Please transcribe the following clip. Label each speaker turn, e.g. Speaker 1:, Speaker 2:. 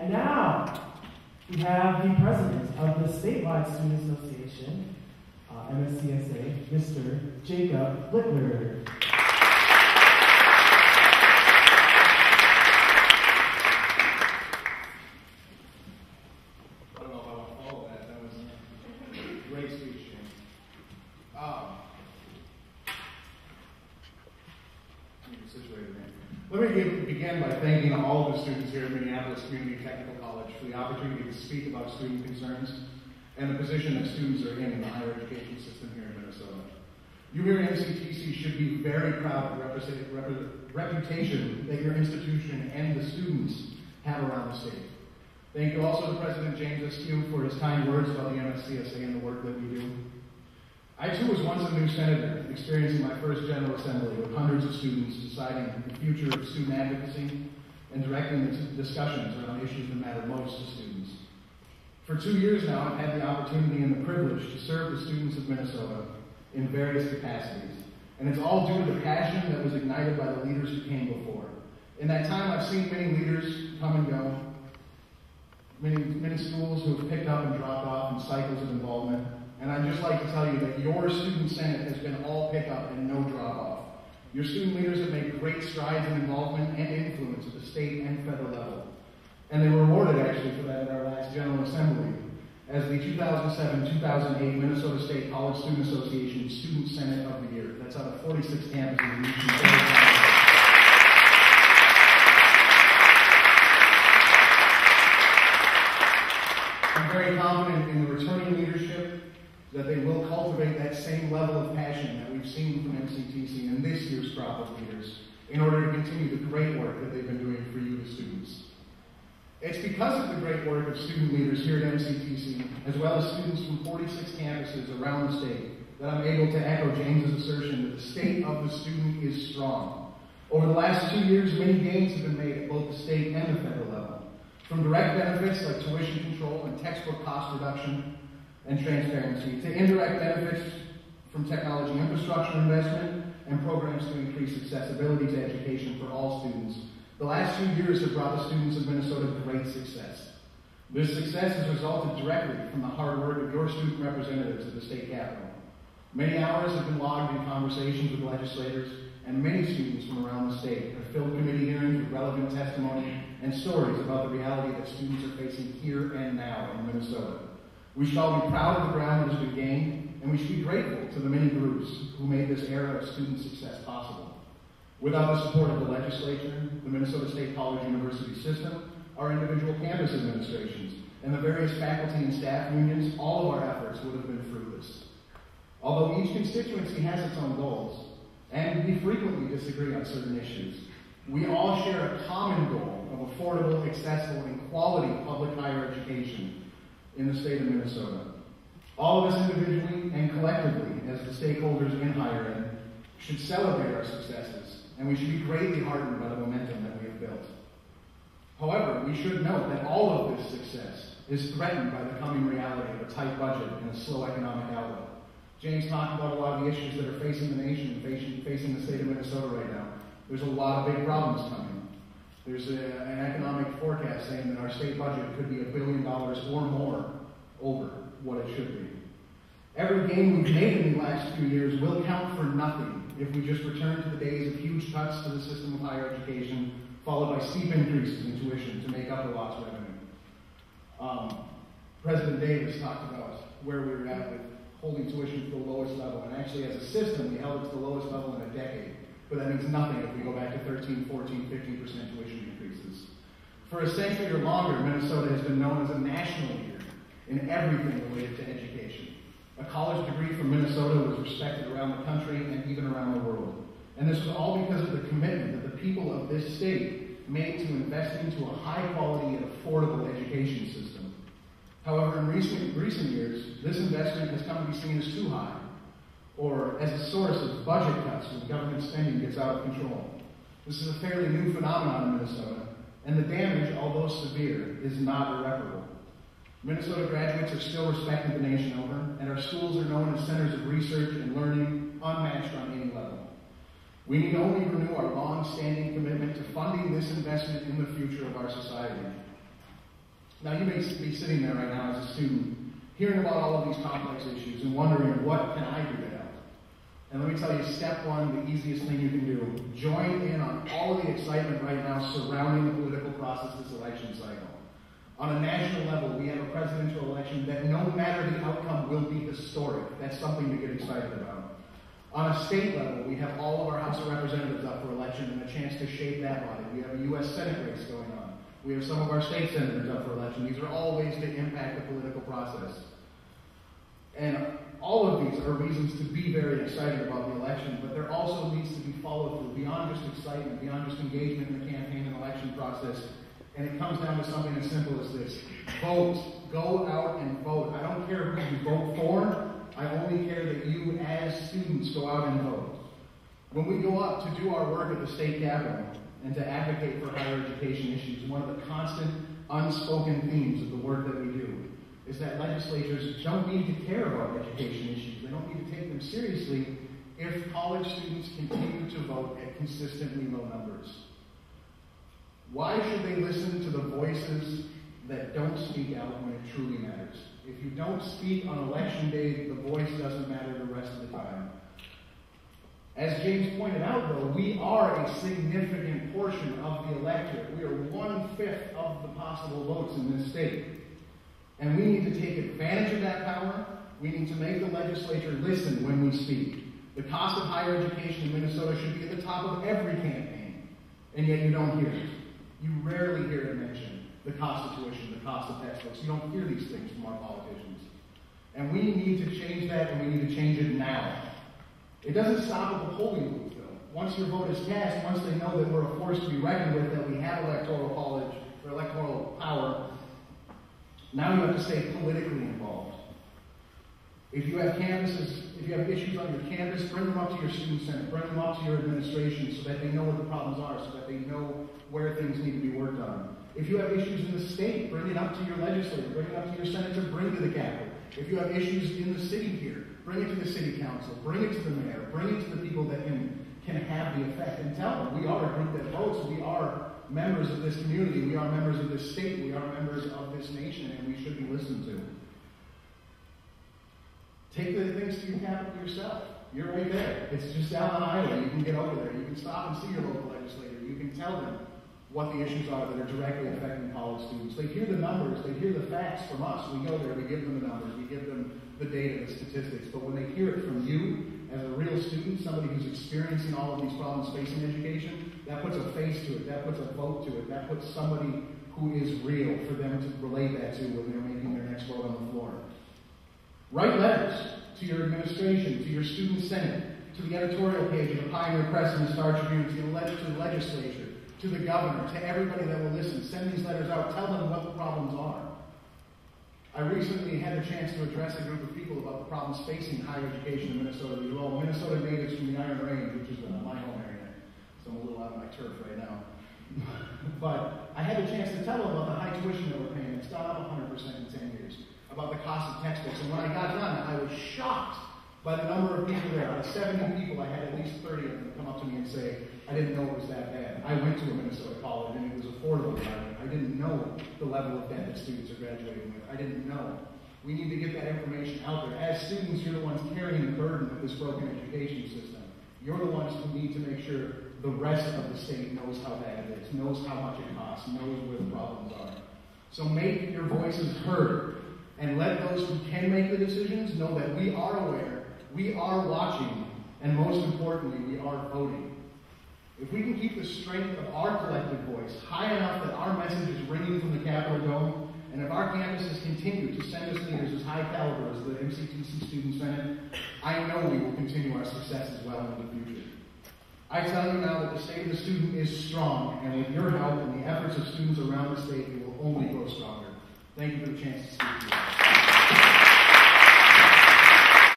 Speaker 1: And now, we have the president of the Statewide Student Association, MCTC, Mr. Jacob Littler.
Speaker 2: I don't know if I want to follow that. That was a great speech, James. Let me begin by thanking all of the students here at Minneapolis Community Technical College for the opportunity to speak about student concerns and the position that students are in the higher education system here in Minnesota. You here at MCTC should be very proud of the reputation that your institution and the students have around the state. Thank you also to President James Askew for his kind words about the MCTC and the work that we do. I too was once a new senator, experiencing my first General Assembly with hundreds of students deciding the future of student advocacy and directing the discussions around issues that matter most to students. For 2 years now, I've had the opportunity and the privilege to serve the students of Minnesota in various capacities. And it's all due to the passion that was ignited by the leaders who came before. In that time, I've seen many leaders come and go, many schools who have picked up and dropped off in cycles of involvement. And I'd just like to tell you that your student senate has been all pick up and no drop off. Your student leaders have made great strides in involvement and influence at the state and federal level. And they were rewarded actually for that at our last General Assembly as the 2007-2008 Minnesota State College Student Association Student Senate of the Year. That's out of 46 campuses in each state. I'm very confident in the returning leadership that they will cultivate that same level of passion that we've seen from MCTC and this year's crop of leaders in order to continue the great work that they've been doing for you, the students. It's because of the great work of student leaders here at MCTC, as well as students from 46 campuses around the state, that I'm able to echo James's assertion that the state of the student is strong. Over the last 2 years, many gains have been made at both the state and the federal level, from direct benefits like tuition control and textbook cost reduction and transparency, to indirect benefits from technology infrastructure investment and programs to increase accessibility to education for all students. The last 2 years have brought the students of Minnesota great success. This success has resulted directly from the hard work of your student representatives at the state capitol. Many hours have been logged in conversations with legislators, and many students from around the state have filled committee hearings with relevant testimony and stories about the reality that students are facing here and now in Minnesota. We should all be proud of the ground that has been gained, and we should be grateful to the many groups who made this era of student success possible. Without the support of the legislature, the Minnesota State College University system, our individual campus administrations, and the various faculty and staff unions, all of our efforts would have been fruitless. Although each constituency has its own goals, and we frequently disagree on certain issues, we all share a common goal of affordable, accessible, and quality public higher education in the state of Minnesota. All of us individually and collectively, as the stakeholders in higher ed, should celebrate our successes, and we should be greatly heartened by the momentum that we have built. However, we should note that all of this success is threatened by the coming reality of a tight budget and a slow economic outlook. James talked about a lot of the issues that are facing the nation and facing the state of Minnesota right now. There's a lot of big problems coming. There's an economic forecast saying that our state budget could be $1 billion or more over what it should be. Every gain we've made in the last few years will count for nothing if we just return to the days of huge cuts to the system of higher education, followed by steep increases in tuition to make up the lost revenue. President Davis talked about where we were at with holding tuition to the lowest level, and actually as a system we held it to the lowest level in a decade. But that means nothing if we go back to 13, 14, 15% tuition increases. For a century or longer, Minnesota has been known as a national leader in everything related to education. A college degree from Minnesota was respected around the country and even around the world. And this was all because of the commitment that the people of this state made to investing into a high-quality and affordable education system. However, in recent years, this investment has come to be seen as too high, or as a source of budget cuts when government spending gets out of control. This is a fairly new phenomenon in Minnesota, and the damage, although severe, is not irreparable. Minnesota graduates are still respected the nation over, and our schools are known as centers of research and learning unmatched on any level. We need only renew our long-standing commitment to funding this investment in the future of our society. Now, you may be sitting there right now as a student, hearing about all of these complex issues and wondering, what can I do to help? And let me tell you, step one, the easiest thing you can do, join in on all of the excitement right now surrounding the political process this election cycle. On a national level, we have a presidential election that no matter the outcome will be historic. That's something to get excited about. On a state level, we have all of our House of Representatives up for election and a chance to shape that body. We have a U.S. Senate race going on. We have some of our state senators up for election. These are all ways to impact the political process. And all of these are reasons to be very excited about the election, but there also needs to be follow-through beyond just excitement, beyond just engagement in the campaign and election process. And it comes down to something as simple as this. Vote. Go out and vote. I don't care who you vote for. I only care that you, as students, go out and vote. When we go up to do our work at the state capitol and to advocate for higher education issues, one of the constant, unspoken themes of the work that we do is that legislatures don't need to care about education issues. They don't need to take them seriously if college students continue to vote at consistently low numbers. Why should they listen to the voices that don't speak out when it truly matters? If you don't speak on election day, the voice doesn't matter the rest of the time. As James pointed out, though, we are a significant portion of the electorate. We are 1/5 of the possible votes in this state. And we need to take advantage of that power. We need to make the legislature listen when we speak. The cost of higher education in Minnesota should be at the top of every campaign, and yet you don't hear it. You rarely hear it mentioned. The cost of tuition, the cost of textbooks. You don't hear these things from our politicians. And we need to change that, and we need to change it now. It doesn't stop at the polling booth, though. Once your vote is cast, once they know that we're a force to be reckoned with, that we have electoral college or electoral power, now you have to stay politically involved. If you have campuses, if you have issues on your campus, bring them up to your student senate, bring them up to your administration so that they know what the problems are, so that they know where things need to be worked on. If you have issues in the state, bring it up to your legislator, bring it up to your senator, bring it to the Capitol. If you have issues in the city here, bring it to the city council, bring it to the mayor, bring it to the people that can have the effect, and tell them, we are a group that votes, we are members of this community, we are members of this state, we are members of this nation, and we should be listened to. Take the things to your capital yourself. You're right there. It's just down on Iowa. You can get over there. You can stop and see your local legislator. You can tell them what the issues are that are directly affecting college students. They hear the numbers, they hear the facts from us. We go there, we give them the numbers, we give them the data, the statistics. But when they hear it from you, as a real student, somebody who's experiencing all of these problems facing education, that puts a face to it, that puts a vote to it, that puts somebody who is real for them to relate that to when they're making their next vote on the floor. Write letters to your administration, to your student senate, to the editorial page of the Pioneer Press and the Star Tribune, to the legislature, to the governor, to everybody that will listen. Send these letters out. Tell them what the problems are. I recently had the chance to address a group of people about the problems facing higher education in Minnesota. These are all Minnesota natives from the Iron Range, which is my home area. So I'm a little out of my turf right now. But I had the chance to tell them about the high tuition that we're paying. It's gone up 100% in 10 years. About the cost of textbooks. And when I got done, I was shocked by the number of people there. Out of 70 people, I had at least 30 of them come up to me and say, I didn't know it was that bad. I went to a Minnesota college and it was affordable. I didn't know the level of debt that students are graduating with. I didn't know. We need to get that information out there. As students, you're the ones carrying the burden of this broken education system. You're the ones who need to make sure the rest of the state knows how bad it is, knows how much it costs, knows where the problems are. So make your voices heard. And let those who can make the decisions know that we are aware, we are watching, and most importantly, we are voting. If we can keep the strength of our collective voice high enough that our message is ringing from the Capitol Dome, and if our campuses continue to send us leaders as high caliber as the MCTC Student Senate, I know we will continue our success as well in the future. I tell you now that the state of the student is strong, and with your help and the efforts of students around the state, it will only grow stronger. Thank you for the chance to speak to you.